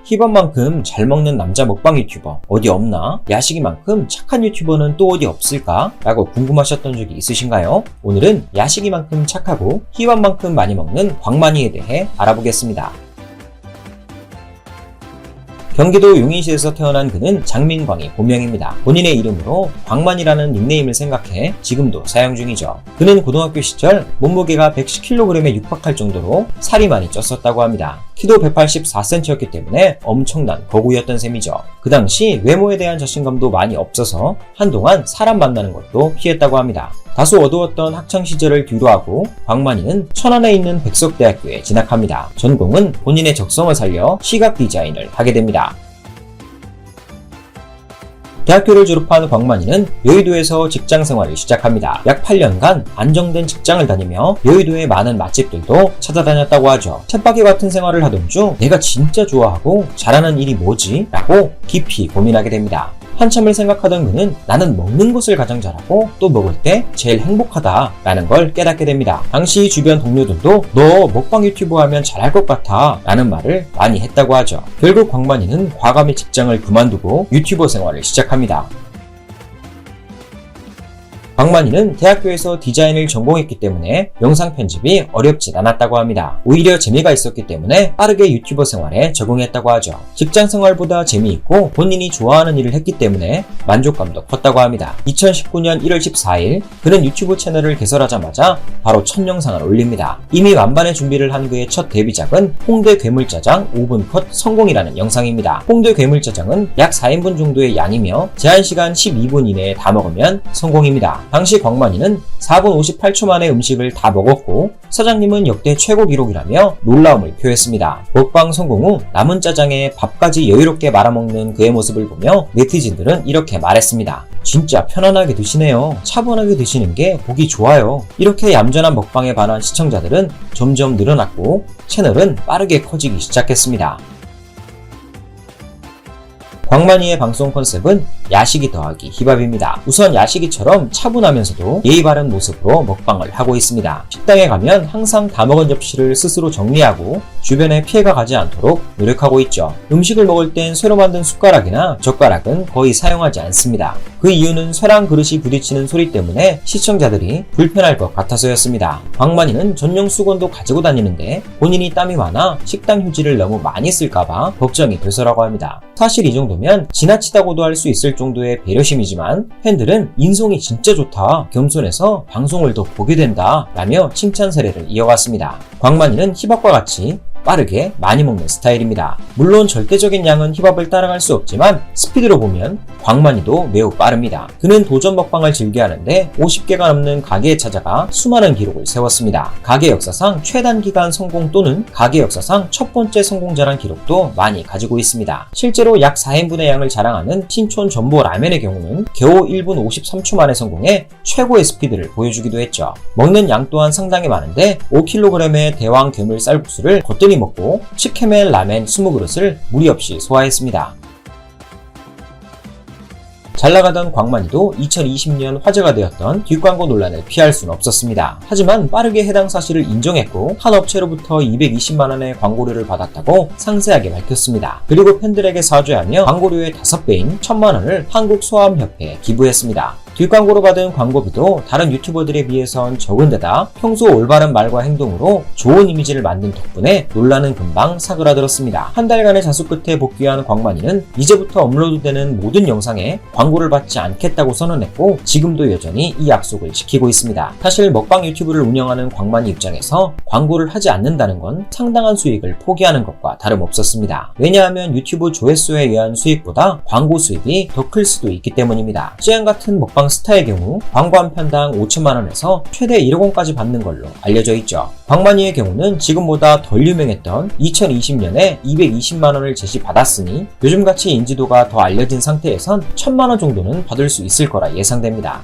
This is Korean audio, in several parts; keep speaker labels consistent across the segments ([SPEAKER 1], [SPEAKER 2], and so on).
[SPEAKER 1] 힙합만큼 잘 먹는 남자 먹방 유튜버 어디 없나? 야식이만큼 착한 유튜버는 또 어디 없을까? 라고 궁금하셨던 적이 있으신가요? 오늘은 야식이만큼 착하고 힙합만큼 많이 먹는 광만이에 대해 알아보겠습니다. 경기도 용인시에서 태어난 그는 장민광이 본명입니다. 본인의 이름으로 광만이라는 닉네임을 생각해 지금도 사용 중이죠. 그는 고등학교 시절 몸무게가 110kg에 육박할 정도로 살이 많이 쪘었다고 합니다. 키도 184cm였기 때문에 엄청난 거구였던 셈이죠. 그 당시 외모에 대한 자신감도 많이 없어서 한동안 사람 만나는 것도 피했다고 합니다. 다소 어두웠던 학창시절을 뒤로하고 광만이는 천안에 있는 백석대학교에 진학합니다. 전공은 본인의 적성을 살려 시각 디자인을 하게 됩니다. 대학교를 졸업한 광만이는 여의도에서 직장 생활을 시작합니다. 약 8년간 안정된 직장을 다니며 여의도의 많은 맛집들도 찾아다녔다고 하죠. 쳇바퀴 같은 생활을 하던 중 내가 진짜 좋아하고 잘하는 일이 뭐지? 라고 깊이 고민하게 됩니다. 한참을 생각하던 그는 나는 먹는 것을 가장 잘하고 또 먹을 때 제일 행복하다 라는 걸 깨닫게 됩니다. 당시 주변 동료들도 너 먹방 유튜버 하면 잘할 것 같아 라는 말을 많이 했다고 하죠. 결국 광만이는 과감히 직장을 그만두고 유튜버 생활을 시작합니다. 광만이는 대학교에서 디자인을 전공했기 때문에 영상 편집이 어렵진 않았다고 합니다. 오히려 재미가 있었기 때문에 빠르게 유튜버 생활에 적응했다고 하죠. 직장 생활보다 재미있고 본인이 좋아하는 일을 했기 때문에 만족감도 컸다고 합니다. 2019년 1월 14일 그는 유튜브 채널을 개설하자마자 바로 첫 영상을 올립니다. 이미 만반의 준비를 한 그의 첫 데뷔작은 홍대 괴물짜장 5분 컷 성공이라는 영상입니다. 홍대 괴물짜장은 약 4인분 정도의 양이며 제한시간 12분 이내에 다 먹으면 성공입니다. 당시 광만이는 4분 58초 만에 음식을 다 먹었고 사장님은 역대 최고 기록이라며 놀라움을 표했습니다. 먹방 성공 후 남은 짜장에 밥까지 여유롭게 말아먹는 그의 모습을 보며 네티즌들은 이렇게 말했습니다. 진짜 편안하게 드시네요. 차분하게 드시는 게 보기 좋아요. 이렇게 얌전한 먹방에 반한 시청자들은 점점 늘어났고 채널은 빠르게 커지기 시작했습니다. 광만이의 방송 컨셉은 야식이 더하기 힙합입니다. 우선 야식이처럼 차분하면서도 예의 바른 모습으로 먹방을 하고 있습니다. 식당에 가면 항상 다 먹은 접시를 스스로 정리하고 주변에 피해가 가지 않도록 노력하고 있죠. 음식을 먹을 땐 쇠로 만든 숟가락이나 젓가락은 거의 사용하지 않습니다. 그 이유는 쇠랑 그릇이 부딪히는 소리 때문에 시청자들이 불편할 것 같아서였습니다. 광만이는 전용 수건도 가지고 다니는데 본인이 땀이 많아 식당 휴지를 너무 많이 쓸까봐 걱정이 돼서라고 합니다. 사실 이 정도면 지나치다고도 할 수 있을 정도의 배려심이지만 팬들은 인성이 진짜 좋다, 겸손해서 방송을 더 보게 된다 라며 칭찬 사례를 이어갔습니다. 광만이는 힙합과 같이 빠르게 많이 먹는 스타일입니다. 물론 절대적인 양은 힙합을 따라갈 수 없지만 스피드로 보면 광만이도 매우 빠릅니다. 그는 도전 먹방을 즐겨하는데 50개가 넘는 가게에 찾아가 수많은 기록을 세웠습니다. 가게 역사상 최단기간 성공 또는 가게 역사상 첫 번째 성공자란 기록도 많이 가지고 있습니다. 실제로 약 4인분의 양을 자랑하는 신촌 전보 라면의 경우는 겨우 1분 53초 만에 성공해 최고의 스피드를 보여주기도 했죠. 먹는 양 또한 상당히 많은데 5kg의 대왕 괴물 쌀국수를 거뜬히 먹고 치케멘 라멘 20그릇을 무리 없이 소화했습니다. 잘나가던 광만이도 2020년 화제가 되었던 뒷광고 논란을 피할 수는 없었습니다. 하지만 빠르게 해당 사실을 인정했고 한 업체로부터 220만원의 광고료를 받았다고 상세하게 밝혔습니다. 그리고 팬들에게 사죄하며 광고료의 5배인 1000만원을 한국소아암협회에 기부했습니다. 뒷광고로 받은 광고비도 다른 유튜버들에 비해선 적은 데다 평소 올바른 말과 행동으로 좋은 이미지를 만든 덕분에 논란은 금방 사그라들었습니다. 한 달간의 자수 끝에 복귀한 광만이는 이제부터 업로드되는 모든 영상에 광고를 받지 않겠다고 선언했고 지금도 여전히 이 약속을 지키고 있습니다. 사실 먹방 유튜브를 운영하는 광만이 입장에서 광고를 하지 않는다는 건 상당한 수익을 포기하는 것과 다름없었습니다. 왜냐하면 유튜브 조회수에 의한 수익보다 광고 수익이 더 클 수도 있기 때문입니다. 쯔양 같은 먹방 스타의 경우 광고 한 편당 5천만원에서 최대 1억원까지 받는 걸로 알려져 있죠. 광만이의 경우는 지금보다 덜 유명했던 2020년에 220만원을 제시받았으니 요즘같이 인지도가 더 알려진 상태에선 1000만원 정도는 받을 수 있을 거라 예상됩니다.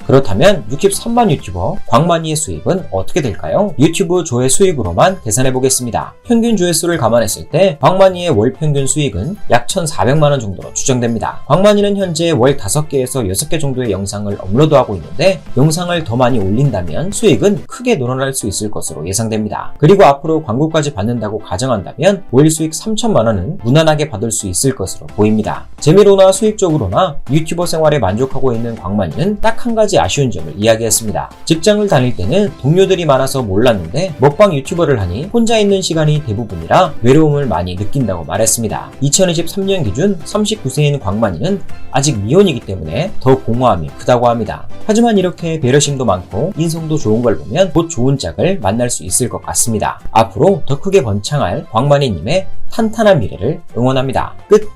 [SPEAKER 1] 그렇다면 63만 유튜버 광만이의 수입은 어떻게 될까요? 유튜브 조회 수익으로만 계산해 보겠습니다. 평균 조회수를 감안했을 때 광만이의 월 평균 수익은 약 1,400만원 정도로 추정됩니다. 광만이는 현재 월 5개에서 6개 정도의 영상을 업로드하고 있는데 영상을 더 많이 올린다면 수익은 크게 늘어날 수 있을 것으로 예상됩니다. 그리고 앞으로 광고까지 받는다고 가정한다면 월 수익 3천만원은 무난하게 받을 수 있을 것으로 보입니다. 재미로나 수익적으로나 유튜버 생활에 만족하고 있는 광만이는 딱 한 가지 아쉬운 점을 이야기했습니다. 직장을 다닐 때는 동료들이 많아서 몰랐는데 먹방 유튜버를 하니 혼자 있는 시간이 대부분이라 외로움을 많이 느낀다고 말했습니다. 2023년 기준 39세인 광만이는 아직 미혼이기 때문에 더 공허함이 크다고 합니다. 하지만 이렇게 배려심도 많고 인성도 좋은 걸 보면 곧 좋은 짝을 만날 수 있을 것 같습니다. 앞으로 더 크게 번창할 광만이님의 탄탄한 미래를 응원합니다. 끝!